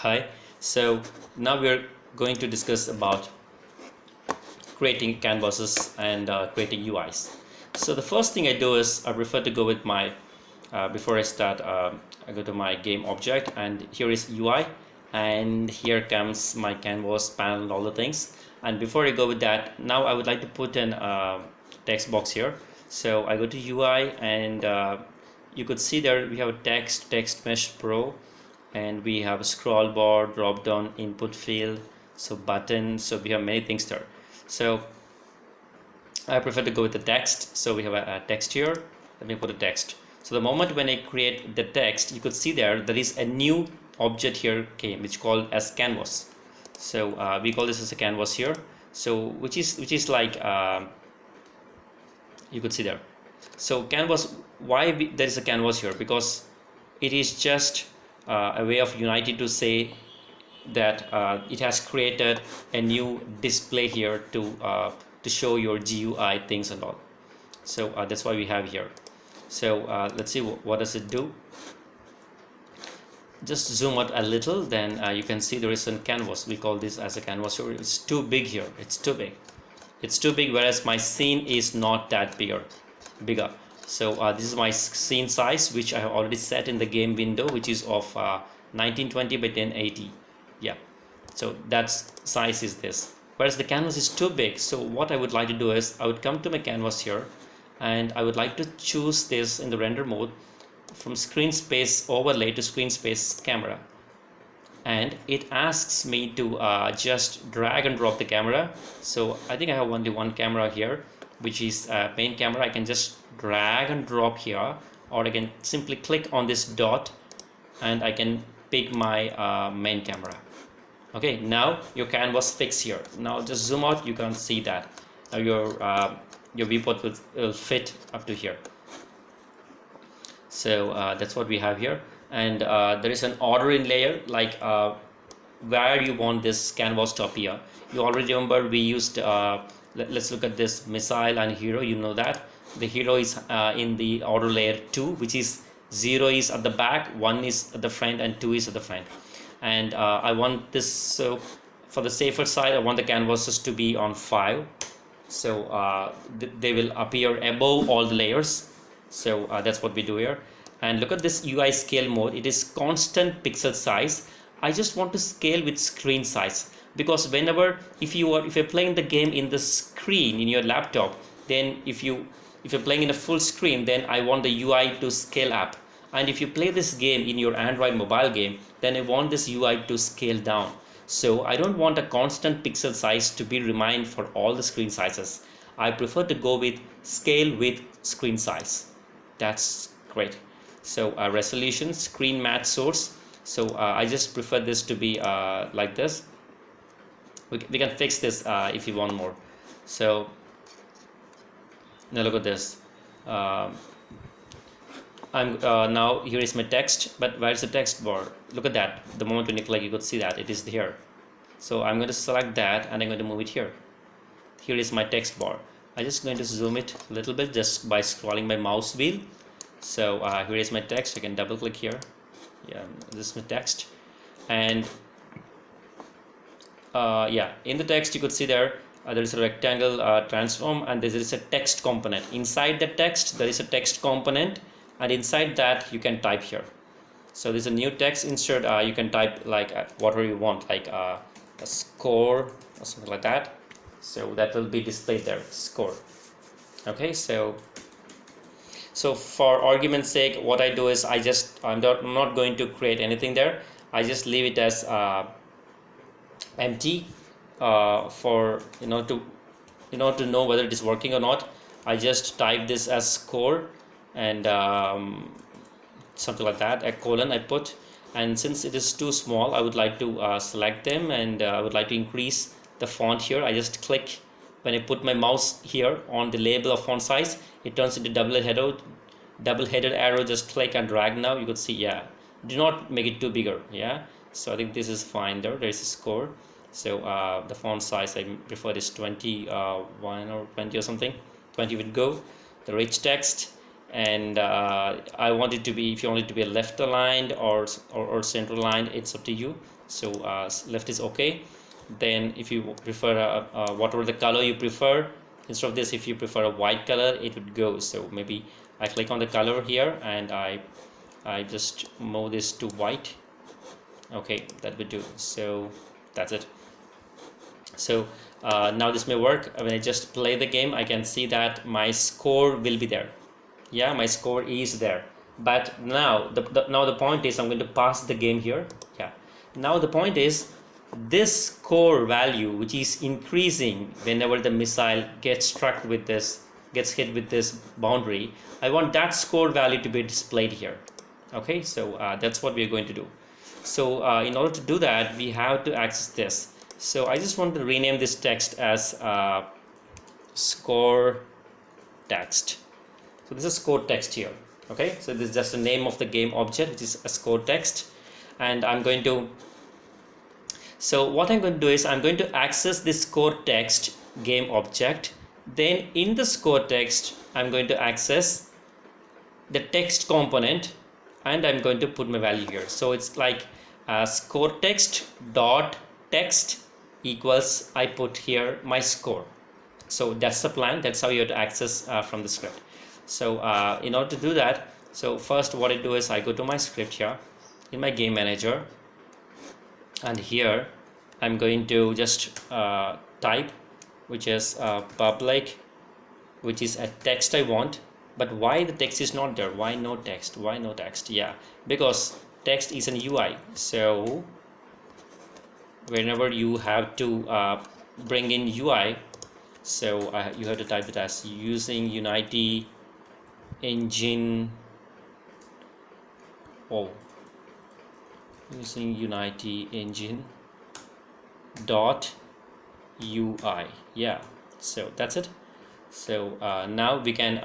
Hi, so now we're going to discuss about creating canvases and creating UIs. So the first thing I do is I prefer to go with my, before I start, I go to my game object, and here is UI, and here comes my canvas panel and all the things. And before I go with that, now I would like to put in a text box here. So I go to UI, and you could see there we have a text mesh pro, and we have a scroll bar, drop down, input field, so button, so we have many things there. So I prefer to go with the text, so we have a text here. Let me put a text. So the moment when I create the text, you could see there is a new object here came, which called as canvas. So we call this as a canvas here, so which is like you could see there. So canvas, there is a canvas here? Because it is just a way of Unity to say that it has created a new display here to show your GUI things and all. So that's why we have here. So let's see what does it do. Just zoom out a little, then you can see there is a canvas. We call this as a canvas. So it's too big here. It's too big. It's too big, whereas my scene is not that bigger. So this is my scene size, which I have already set in the game window, which is of 1920 by 1080. Yeah, so that size is this, whereas the canvas is too big. So what I would like to do is I would come to my canvas here, and I would like to choose this in the render mode from screen space overlay to screen space camera, and it asks me to just drag and drop the camera. So I think I have only one camera here, which is main camera. I can just drag and drop here, or I can simply click on this dot and I can pick my main camera. Okay, now your canvas fixed here. Now just zoom out, you can't see that. Now your viewport will fit up to here. So that's what we have here, and there is an ordering layer, like where you want this canvas to appear. You already remember we used let's look at this missile and hero. You know that the hero is in the order layer 2, which is 0 is at the back, 1 is at the front, and 2 is at the front. And I want this, so for the safer side, I want the canvases to be on 5, so they will appear above all the layers. So that's what we do here. And look at this UI scale mode. It is constant pixel size. I just want to scale with screen size, because whenever if you're playing the game in the screen in your laptop, then if you're playing in a full screen, then I want the UI to scale up. And if you play this game in your Android mobile game, then I want this UI to scale down. So I don't want a constant pixel size to be remain for all the screen sizes. I prefer to go with scale with screen size. That's great. So resolution, screen match source. So I just prefer this to be like this. We can fix this if you want more. So now look at this. I'm now here is my text, but where is the text bar? Look at that. The moment when you click, you could see that it is here. So I'm going to select that, and I'm going to move it here. Here is my text bar. I'm just going to zoom it a little bit just by scrolling my mouse wheel. So here is my text. I can double click here. Yeah, this is my text, and yeah, in the text you could see there is a rectangle transform, and there is a text component. Inside the text there is a text component, and inside that you can type here. So there's a new text insert. You can type like whatever you want, like a score or something like that. So that will be displayed there, score. Okay, so for argument's sake, what I do is I'm not going to create anything there. I just leave it as empty for to know whether it is working or not. I just type this as score, and something like that, a colon I put. And since it is too small, I would like to select them, and I would like to increase the font here. I just click. When I put my mouse here on the label of font size, it turns into double-headed arrow. Just click and drag. Now you could see, yeah, do not make it too bigger. Yeah, so I think this is fine. There is a score. So the font size I prefer is 21 or 20 or something. 20 would go. The rich text, and I want it to be, if you want it to be left aligned or center aligned, it's up to you. So left is okay. Then if you prefer whatever the color you prefer, instead of this, if you prefer a white color, it would go. So maybe I click on the color here and I just move this to white. Okay, that would do. So that's it. So now this may work. When I just play the game, I can see that my score will be there. Yeah, my score is there. But now the point is, I'm going to pass the game here. Yeah, now the point is, this score value, which is increasing whenever the missile gets struck with this, gets hit with this boundary, I want that score value to be displayed here. Okay, so that's what we're going to do. So in order to do that, we have to access this. So I just want to rename this text as score text. So this is score text here. Okay, so this is just the name of the game object, which is a score text. And I'm going to, so what I'm going to do is, I'm going to access this score text game object. Then in the score text, I'm going to access the text component, and I'm going to put my value here. So it's like score text dot text equals, I put here my score. So that's the plan. That's how you have to access from the script. So in order to do that, so first what I do is, I go to my script here in my game manager, and here I'm going to just type, which is public, which is a text I want. But why the text is not there? Why no text? Why no text? Yeah, because text is an UI. So whenever you have to bring in UI, so you have to type it as using Unity engine. Oh, using Unity engine dot UI. Yeah, so that's it. So now we can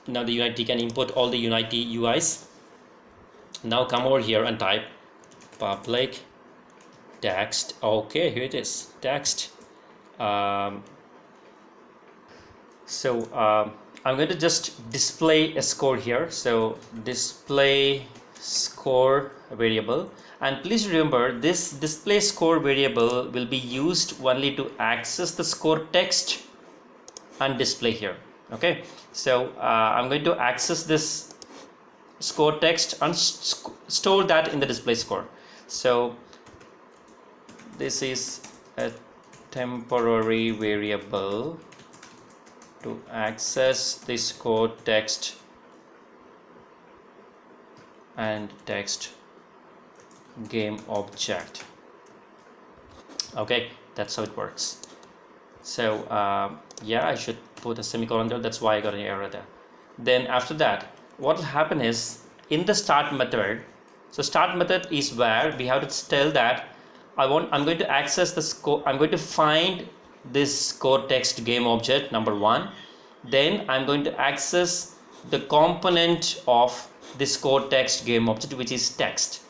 now the Unity can import all the Unity UIs. Now come over here and type public text. Okay, here it is, text. I'm going to just display a score here. So display score variable, and please remember, this display score variable will be used only to access the score text and display here. Okay, so I'm going to access this score text and store that in the display score. So this is a temporary variable to access the score text and text game object. Okay, that's how it works. So yeah, I should put a semicolon there. That's why I got an error there. Then after that, what will happen is, in the start method, so start method is where we have to tell that I'm going to access the score. I'm going to find this score text game object number 1. Then I'm going to access the component of the score text game object, which is text.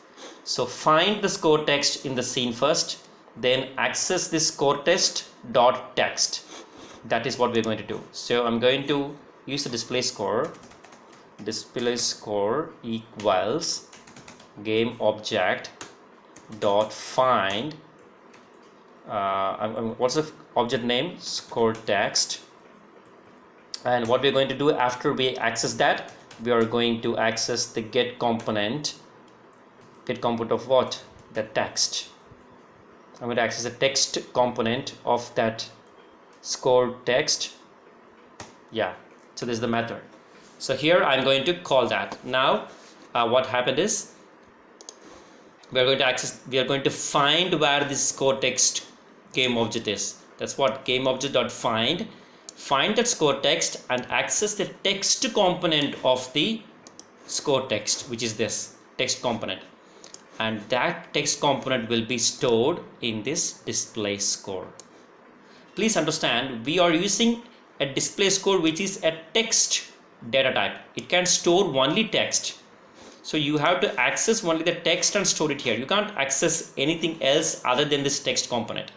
So find the score text in the scene first, then access this score text dot text. That is what we're going to do. So I'm going to use the display score. Display score equals game object dot find what's the object name? Score text. And what we're going to do after we access that, we are going to access the get component. Get component of what? The text. I'm going to access the text component of that score text. Yeah, so this is the method. So here I'm going to call that. Now what happened is, we are going to find where this score text game object is. That's what game object dot find that score text and access the text component of the score text, which is this text component, and that text component will be stored in this display score. Please understand, we are using a display score which is a text data type. It can store only text. So you have to access only the text and store it here. You can't access anything else other than this text component.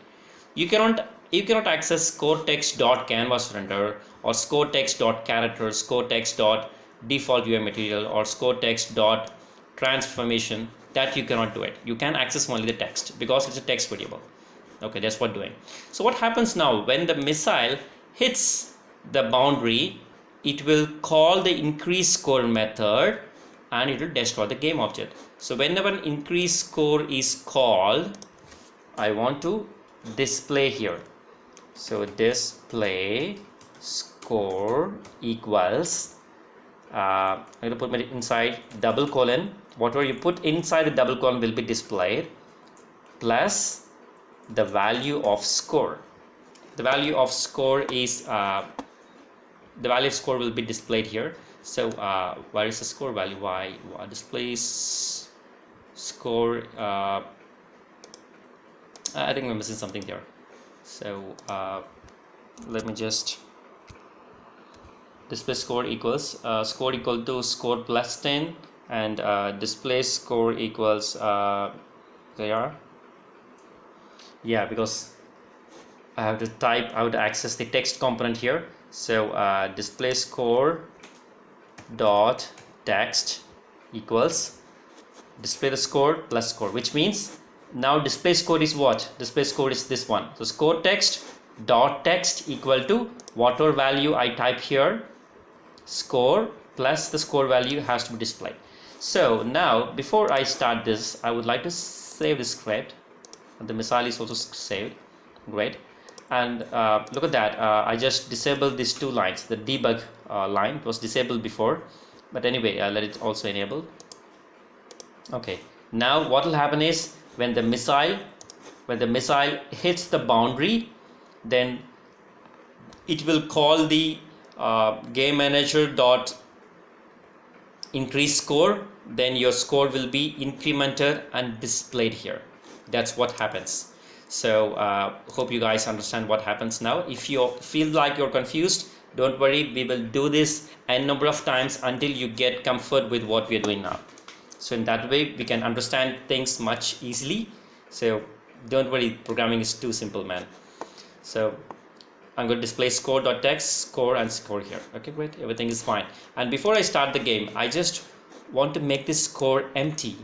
You cannot you cannot access score text dot canvas render or score text dot character, score text dot default UI material, or score text dot transformation. That you cannot do it. You can access only the text because it's a text variable. Okay, that's what doing. So what happens now when the missile hits the boundary? It will call the increase score method and it will destroy the game object. So whenever an increase score is called, I want to display here. So display score equals, I'm going to put my inside double colon. Whatever you put inside the double colon will be displayed, plus the value of score. The value of score is the value of score will be displayed here. So where is the score value? Why displays score? I think we're missing something there. So let me just display score equals score equal to score plus 10, and display score equals there. Yeah, because I have to type, I have to access the text component here. So display score dot text equals display the score plus score, which means now display score is what? Display score is this one. So score text dot text equal to whatever value I type here, score plus the score value has to be displayed. So now before I start this, I would like to save the script. The missile is also saved. Great. And look at that, I just disabled these two lines. The debug line, it was disabled before, but anyway, let it also enable. Okay, now what will happen is when the missile hits the boundary, then it will call the game manager dot increase score, then your score will be incremented and displayed here. That's what happens. So hope you guys understand what happens now. If you feel like you're confused, don't worry, we will do this n number of times until you get comfort with what we are doing now. So in that way we can understand things much easily. So don't worry, programming is too simple, man. So I'm going to display score.text, score and score here. Okay, great, everything is fine. And before I start the game, I just want to make this score empty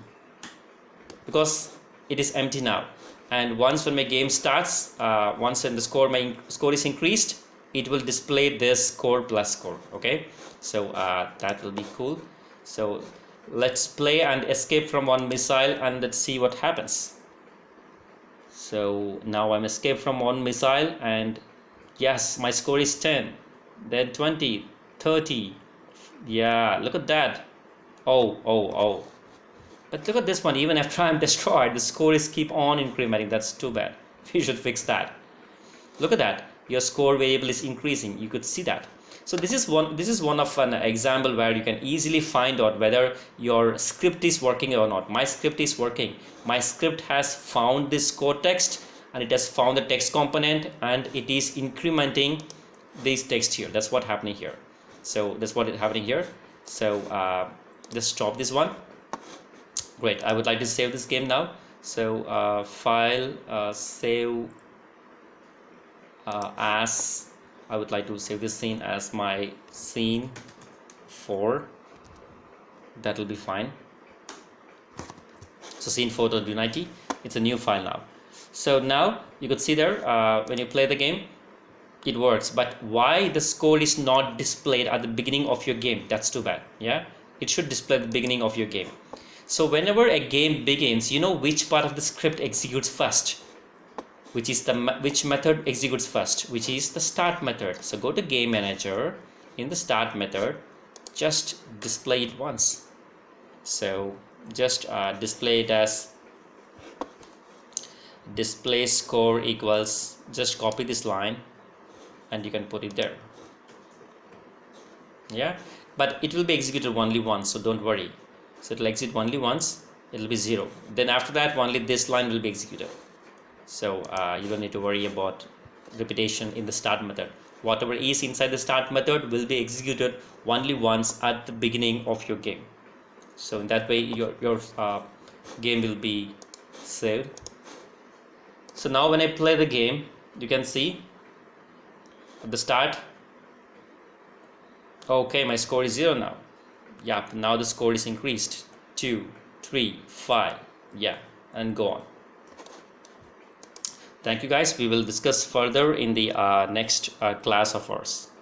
because it is empty now. And once when my game starts, once when the score, my score is increased, it will display this score plus score. Okay, so that will be cool. So let's play and escape from one missile and let's see what happens. So now I'm escaped from one missile and yes, my score is 10, then 20, 30. Yeah, look at that. Oh. But look at this one, even after I'm destroyed, the score is keep on incrementing. That's too bad. We should fix that. Look at that. Your score variable is increasing. You could see that. So this is one of an example where you can easily find out whether your script is working or not. My script is working. My script has found this score text and it has found the text component and it is incrementing this text here. That's what's happening here. So that's what is happening here. So just stop this one. Great, I would like to save this game now. So file, save as, I would like to save this scene as my scene 4. That will be fine. So scene 4.unity, it's a new file now. So now you could see there when you play the game, it works. But why the score is not displayed at the beginning of your game? That's too bad. Yeah, it should display at the beginning of your game. So whenever a game begins, you know which part of the script executes first, which method executes first, which is the start method. So go to game manager, in the start method, just display it once. So just display it as display score equals, just copy this line and you can put it there. Yeah, but it will be executed only once, so don't worry. So it will exit only once, it will be 0. Then after that only this line will be executed. So you don't need to worry about repetition in the start method. Whatever is inside the start method will be executed only once at the beginning of your game. So in that way your game will be saved. So now when I play the game, You can see at the start. Okay, my score is 0 now. Yeah, now the score is increased. 2, 3, 5. Yeah, and go on. Thank you guys. We will discuss further in the next class of ours.